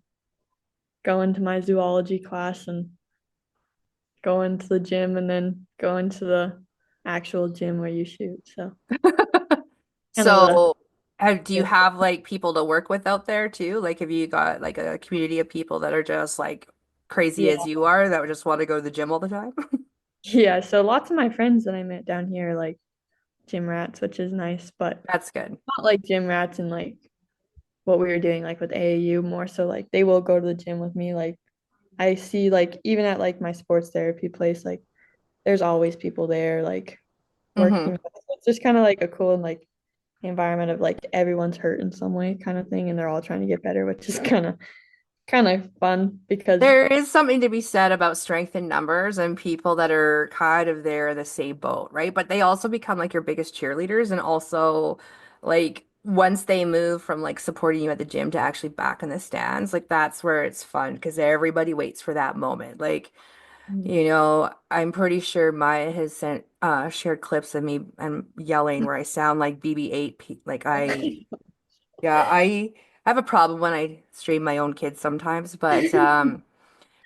going to my zoology class and going to the gym and then going to the actual gym where you shoot. So kind of the So, do you have like people to work with out there too? Like, have you got like a community of people that are just like crazy yeah. as you are that would just want to go to the gym all the time? Yeah, so lots of my friends that I met down here are like gym rats, which is nice, but That's good. not like gym rats and like what we were doing like with AAU more so like they will go to the gym with me. Like I see like even at like my sports therapy place, like there's always people there like Mm-hmm. working. It's just kind of like a cool and like environment of like everyone's hurt in some way kind of thing and they're all trying to get better, which is kind of fun because There is something to be said about strength in numbers and people that are kind of there in the same boat, right? But they also become like your biggest cheerleaders and also like once they move from like supporting you at the gym to actually back in the stands, like that's where it's fun because everybody waits for that moment. Like, I'm pretty sure Maya has sent shared clips of me and yelling where I sound like BB-8 like I have a problem when I stream my own kids sometimes, but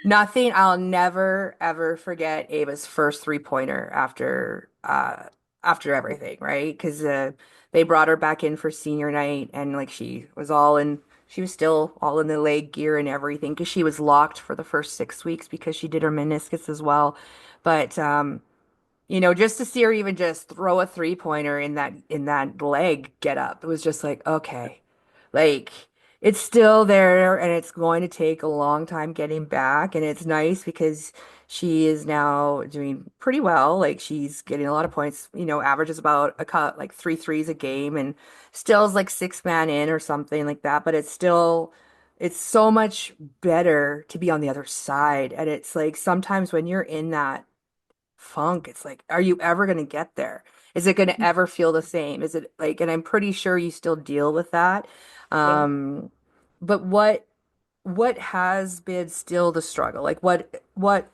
nothing, I'll never ever forget Ava's first three-pointer after everything, right? Because they brought her back in for senior night and like she was still all in the leg gear and everything because she was locked for the first 6 weeks because she did her meniscus as well. But just to see her even just throw a three-pointer in that leg get up, it was just like, okay. Like it's still there and it's going to take a long time getting back. And it's nice because she is now doing pretty well. Like she's getting a lot of points, averages about a cut like three threes a game and still is like six man in or something like that. But it's so much better to be on the other side. And it's like sometimes when you're in that funk. It's like, are you ever going to get there? Is it going to ever feel the same? Is it like, and I'm pretty sure you still deal with that. yeah. Um, but what has been still the struggle? Like what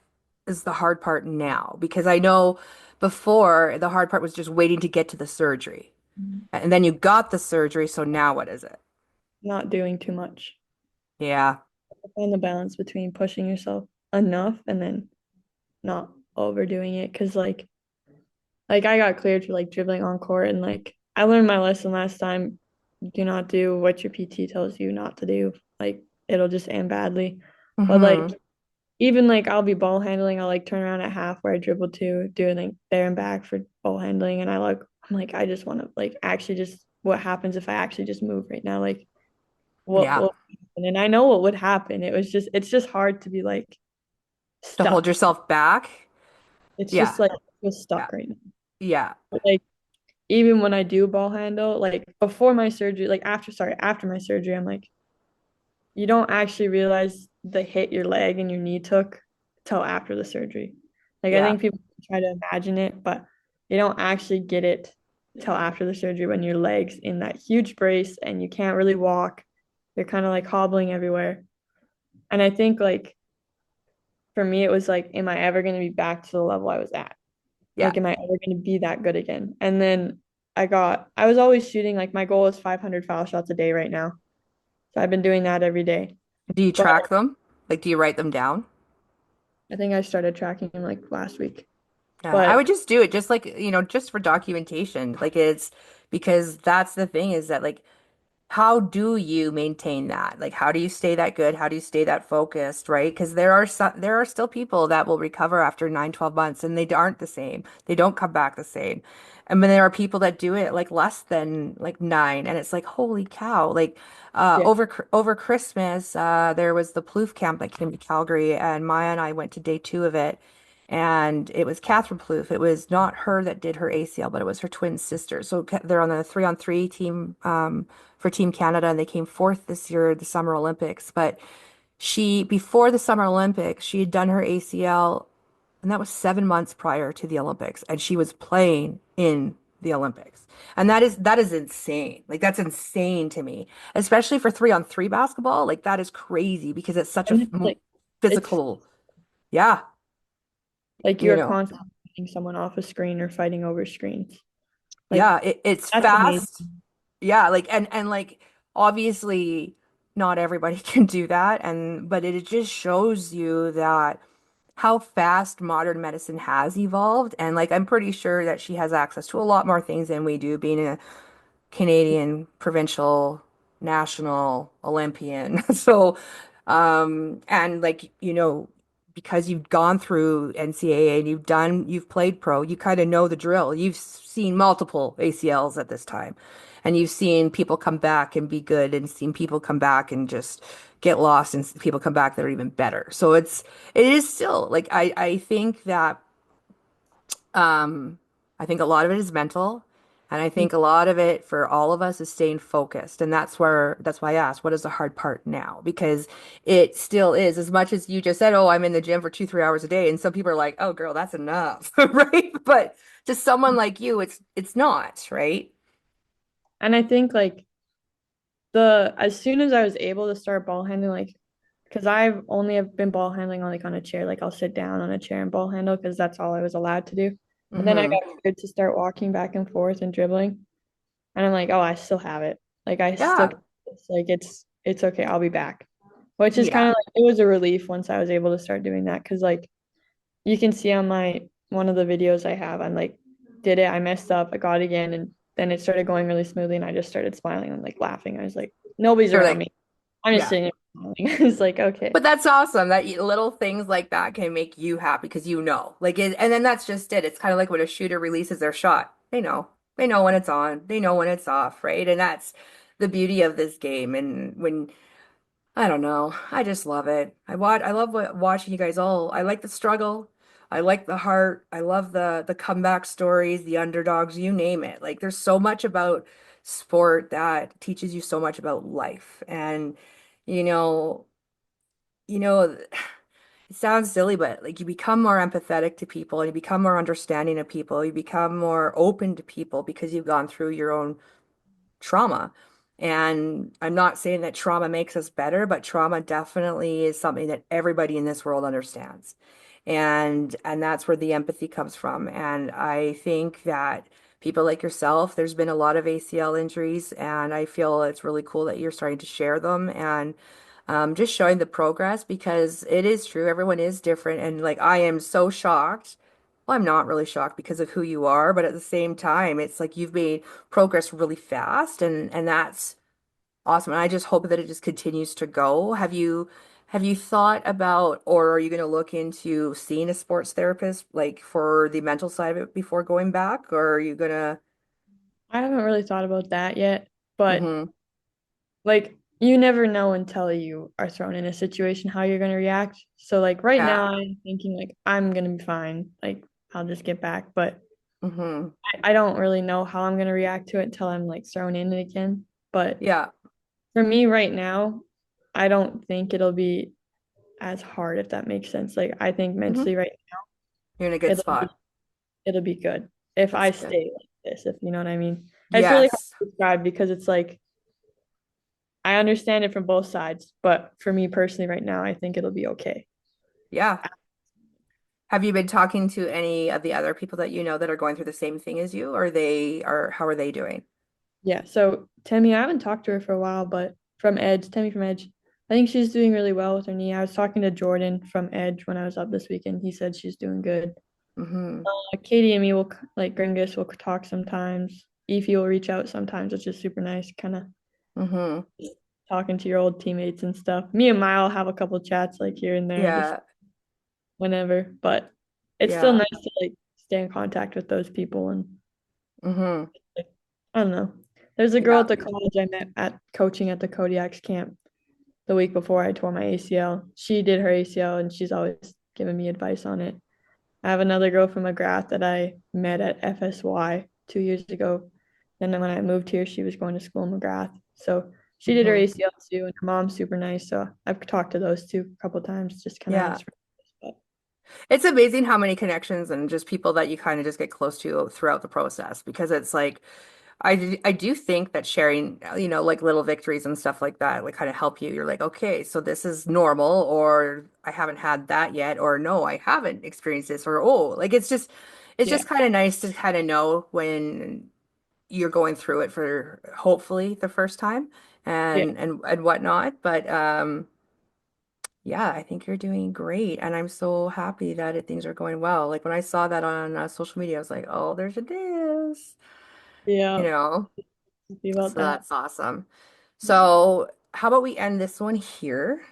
is the hard part now? Because I know before the hard part was just waiting to get to the surgery. And then you got the surgery, so now what is it? Not doing too much. Yeah. Find the balance between pushing yourself enough and then not overdoing it because like I got cleared for like dribbling on court and like I learned my lesson last time. Do not do what your PT tells you not to do. Like it'll just end badly. But like Hmm. even like I'll be ball handling, I'll like turn around at half where I dribbled to, doing like there and back for ball handling and I'm like I just want to like actually just what happens if I actually just move right now? Like what Yeah. will happen? And I know what would happen. It's just hard to be like To hold stuck. yourself back. It's Yeah. just like I feel Yeah. stuck right now. Yeah. But, like even when I do ball handle, like before my surgery, like after my surgery, I'm like, you don't actually realize the hit your leg and your knee took till after the surgery. Like I Yeah. think people try to imagine it, but they don't actually get it till after the surgery when your leg's in that huge brace and you can't really walk. You're kind of like hobbling everywhere. And I think like for me, it was like, am I ever going to be back to the level I was at? Yeah. Like, am I ever going to be that good again? And then I was always shooting, like, my goal is 500 foul shots a day right now. So I've been doing that every day. Do you But track them? Like, do you write them down? I think I started tracking him like last week. Yeah, I But would just do it just like, just for documentation. Like it's because that's the thing is that like how do you maintain that? Like how do you stay that good? How do you stay that focused, right? Because there are still people that will recover after 9, 12 months and they aren't the same. They don't come back the same. And then there are people that do it like less than like 9, and it's like, holy cow. Like Yeah. over Christmas, there was the Plouffe camp that came to Calgary, and Maya and I went to day 2 of it. And it was Catherine Plouffe. It was not her that did her ACL, but it was her twin sister. So they're on the 3-on-3 team for Team Canada, and they came fourth this year at the Summer Olympics. But before the Summer Olympics, she had done her ACL, and that was 7 months prior to the Olympics, and she was playing in the Olympics. And that is insane. Like that's insane to me, especially for 3-on-3 basketball. Like that is crazy because it's such a And it's like it's physical, yeah, like you you're know. constantly fighting someone off a screen or fighting over screens. Like Yeah, it's that's amazing. fast. Yeah, like and like obviously not everybody can do that, and but it just shows you that how fast modern medicine has evolved. And like I'm pretty sure that she has access to a lot more things than we do, being a Canadian provincial national Olympian. So, and like, because you've gone through NCAA and you've played pro, you kind of know the drill. You've seen multiple ACLs at this time, and you've seen people come back and be good, and seen people come back and just get lost, and people come back that are even better. So it is still like, I think that um, I think a lot of it is mental, and I think a lot of it for all of us is staying focused. And that's why I asked, what is the hard part now? Because it still is, as much as you just said, oh, I'm in the gym for 2, 3 hours a day, and some people are like, oh, girl, that's enough, right? But to someone like you, it's not, right? And I think like the as soon as I was able to start ball handling, like because I've only have been ball handling on like on a chair, like I'll sit down on a chair and ball handle because that's all I was allowed to do. And then I Mm-hmm. got good to start walking back and forth and dribbling, and I'm like, oh, I still have it. Like I still, Yeah. it's like it's okay. I'll be back. Which is kind Yeah. of like it was a relief once I was able to start doing that because like you can see on my one of the videos I have, I'm like, did it, I messed up, I got it again, and then it started going really smoothly, and I just started smiling and like laughing. I was like, nobody's You're around like, me. I'm just yeah. sitting there smiling. It's like, okay. But that's awesome that little things like that can make you happy because and then that's just it. It's kind of like when a shooter releases their shot. They know when it's on, they know when it's off, right? And that's the beauty of this game. And when I don't know, I just love it. I love watching you guys all. I like the struggle. I like the heart. I love the comeback stories, the underdogs, you name it. Like there's so much about sport that teaches you so much about life. And you know, you know, it sounds silly, but like you become more empathetic to people, and you become more understanding of people. You become more open to people because you've gone through your own trauma. And I'm not saying that trauma makes us better, but trauma definitely is something that everybody in this world understands. And that's where the empathy comes from. And I think that people like yourself, there's been a lot of ACL injuries, and I feel it's really cool that you're starting to share them and just showing the progress, because it is true. Everyone is different. And like, I am so shocked. Well, I'm not really shocked because of who you are, but at the same time, it's like you've made progress really fast, and that's awesome. And I just hope that it just continues to go. Have you thought about, or are you going to look into seeing a sports therapist like for the mental side of it before going back, or are you gonna? I haven't really thought about that yet, but Mm-hmm. like you never know until you are thrown in a situation how you're gonna react. So like right Yeah. now I'm thinking like I'm gonna be fine. Like I'll just get back, but Mm-hmm. I don't really know how I'm gonna react to it until I'm like thrown in it again. But Yeah. for me right now, I don't think it'll be as hard if that makes sense. Like I think Mm-hmm. mentally right You're in a now good spot. it'll be good if I That's good. stay like this, if you know what I mean. It's really hard Yes. to describe because it's like I understand it from both sides, but for me personally right now, I think it'll be okay. Yeah. Have you been talking to any of the other people that you know that are going through the same thing as you, or how are they doing? Yeah, so Temmie, I haven't talked to her for a while, but from Edge, Temmie from Edge, I think she's doing really well with her knee. I was talking to Jordan from Edge when I was up this weekend. He said she's doing good. Mm-hmm. Katie and me will like Gringus will talk sometimes. Ify will reach out sometimes, which is super nice, kind of Mm-hmm. talking to your old teammates and stuff. Me and Mile have a couple chats like here and there, just Yeah. whenever, but it's still Yeah. nice to like stay in contact with those people and Hmm. Like, I don't know. There's a girl Yeah. at the college I met at coaching at the Kodiak's camp the week before I tore my ACL. She did her ACL and she's always given me advice on it. I have another girl from McGrath that I met at FSY 2 years ago. And then when I moved here, she was going to school in McGrath. So she did her Hmm. ACL too, and her mom's super nice. So I've talked to those two a couple times, just kind of Yeah. asked for advice. It's amazing how many connections and just people that you kind of just get close to throughout the process because it's like I do think that sharing, like little victories and stuff like that, like kind of help you. You're like, okay, so this is normal, or I haven't had that yet, or no, I haven't experienced this, or oh, like it's Yeah. just kind of nice to kind of know when you're going through it for hopefully the first time Yeah. and whatnot. But yeah, I think you're doing great, and I'm so happy that things are going well. Like when I saw that on social media, I was like, oh, there's a diz, you Yeah. know. Happy about So that. that's awesome. So how about we end this one here?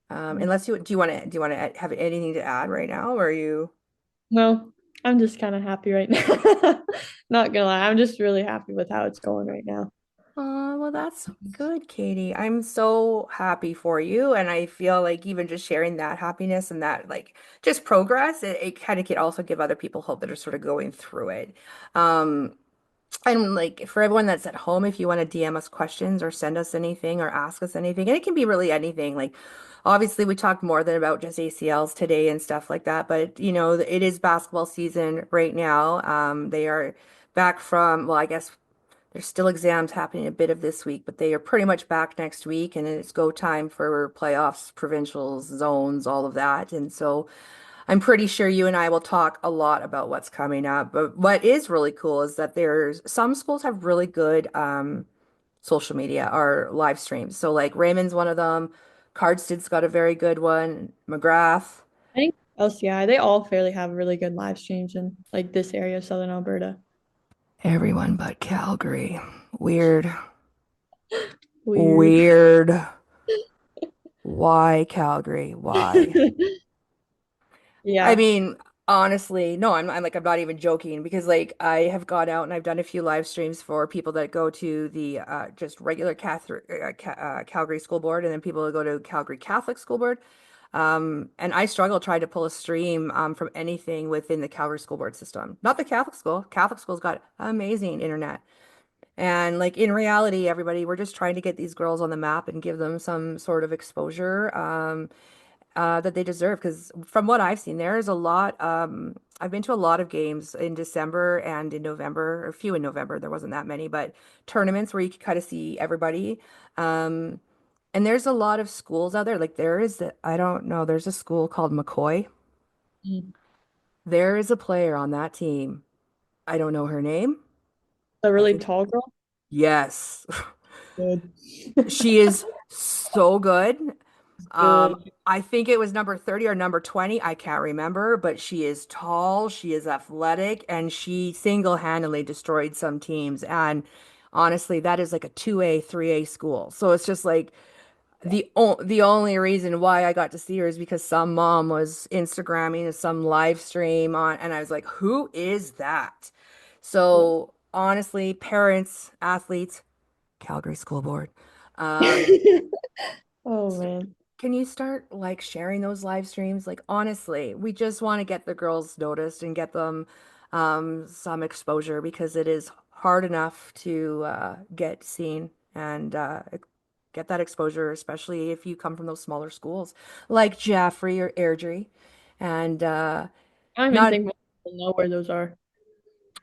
Unless you do you want to have anything to add right now, or are you? No, I'm just kind of happy right now. Not gonna lie, I'm just really happy with how it's going right now. Oh, well, that's good, Katie. I'm so happy for you. And I feel like even just sharing that happiness and that like just progress, it kind of can also give other people hope that are sort of going through it. Um, and like for everyone that's at home, if you want to DM us questions or send us anything or ask us anything, and it can be really anything. Like obviously we talked more than about just ACLs today and stuff like that, but it is basketball season right now. They are back from, well, I guess there's still exams happening a bit of this week, but they are pretty much back next week, and it's go time for playoffs, provincials, zones, all of that. And so I'm pretty sure you and I will talk a lot about what's coming up. But what is really cool is that there's some schools have really good social media or live streams. So like Raymond's one of them. Cardsted's got a very good one. McGrath. I think LCI, they all fairly have really good live streams in like this area of Southern Alberta. Everyone but Calgary. Weird. Weird. Weird. Why Calgary? Why? I Yeah. mean, honestly, no, I'm not even joking because like I have gone out and I've done a few live streams for people that go to the just regular Calgary School Board and then people that go to Calgary Catholic School Board. And I struggle trying to pull a stream from anything within the Calgary School Board system. Not the Catholic school. Catholic school's got amazing internet. And like in reality, everybody, we're just trying to get these girls on the map and give them some sort of exposure. That they deserve. Because from what I've seen, there is a lot. I've been to a lot of games in December and in November, or a few in November. There wasn't that many, but tournaments where you can kind of see everybody. Um, and there's a lot of schools out there. Like there is, I don't know, there's a school called McCoy. Mm. There is a player on that team. I don't know her name. A I really think, tall girl. yes. Good. She is so good. Good. I think it was number 30 or number 20. I can't remember, but she is tall, she is athletic, and she single-handedly destroyed some teams. And honestly, that is like a 2A, 3A school. So it's just like Yeah. the only reason why I got to see her is because some mom was Instagramming some live stream on, and I was like, who is that? So honestly, parents, athletes, Calgary School Board. Um, Oh man. can you start like sharing those live streams? Like honestly, we just want to get the girls noticed and get them some exposure because it is hard enough to get seen and get that exposure, especially if you come from those smaller schools like Jaffrey or Airdrie. And I don't even not think most people know where those are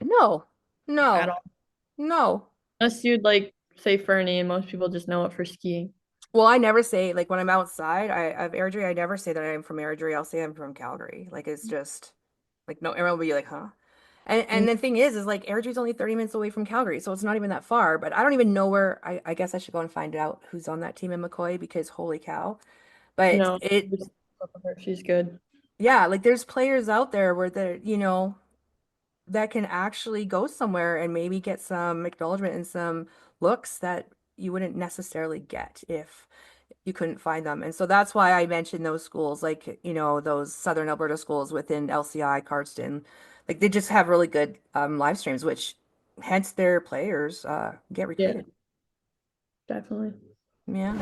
no, at no, all. no. Unless you'd like say Fernie, and most people just know it for skiing. Well, I never say like when I'm outside, of Airdrie, I never say that I'm from Airdrie. I'll say I'm from Calgary. Like it's just like no, everyone will be like, huh? And Mm. the thing is like Airdrie's only 30 minutes away from Calgary, so it's not even that far. But I don't even know where. I guess I should go and find out who's on that team in McCoy because holy cow! But No, just look at her. She's good. yeah, like there's players out there where that can actually go somewhere and maybe get some acknowledgement and some looks that you wouldn't necessarily get if you couldn't find them. And so that's why I mentioned those schools, like, those Southern Alberta schools within LCI, Cardston. Like they just have really good live streams, which hence their players get recruited. Definitely. Yeah.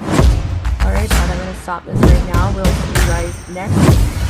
All right, but I'm going to stop this right now. We'll see you guys next week.